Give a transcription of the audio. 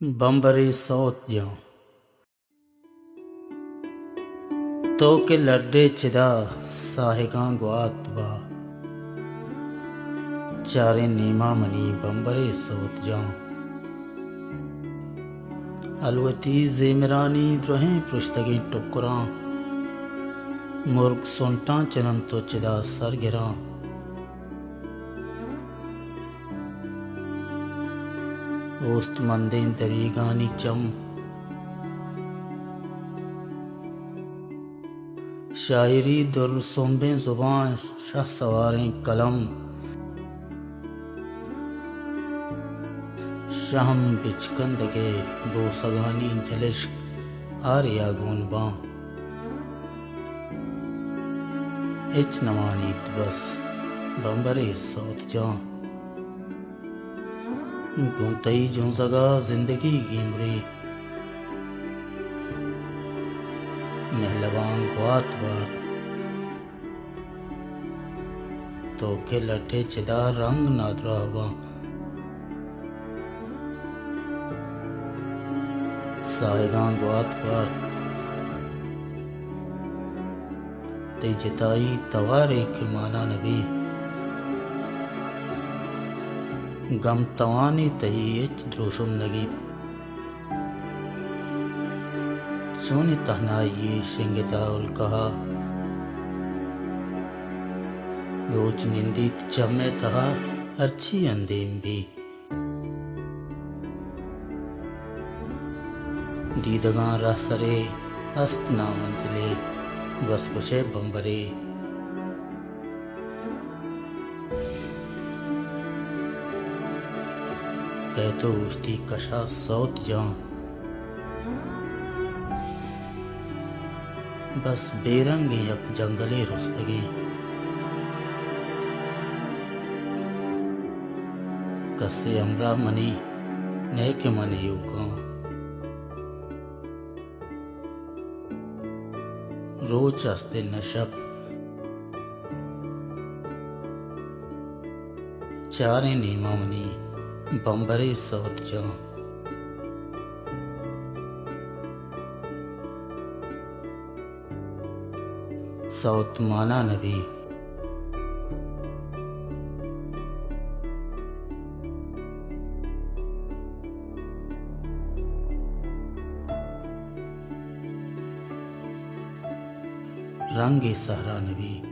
बंबरे सौत जाऊं तो के लड्डे चिदा साहिगां ग्वात बा चारे नीमा मनी बंबरे सौत जाऊं अलवती जेमरानी द्रहें पृष्ठगी टुकरा मुर्ग सुनटा चनन तो चिदा सर गिरा ओस्त मंदें दरी गानी चम शायरी दुर सोंबें जुबां शाह सवारें कलम शाहम बिचकंदगे बो सगानी जलिश्क आर्या गोनबां इच नवानीत बस बंबरे सौत जां गुंतई जो जगा जिंदगी गिमरे महलवान ग्वात बार तो के लटे चिदा रंग नादरावा साहिगां ग्वात बार ते जिताई तवारे के माना नबी गम तवानी तही एच द्रोशुम नगी चोनी तहनाई शिंगिता उल कहा रोच निंदी चमे तहा अर्ची अंदेम भी दीदगां रासरे अस्त ना मंजिले बस कुशे बंबरे कह तो उसकी कशा सौत जां बस बेरंग यक जंगले रुस्तगे कसे अमरा मनी नए के मन युगां रोज अस्ते नशब चारे नीमा मनी बंबरे सौत जां सौत माना नबी रंगे सहरा नबी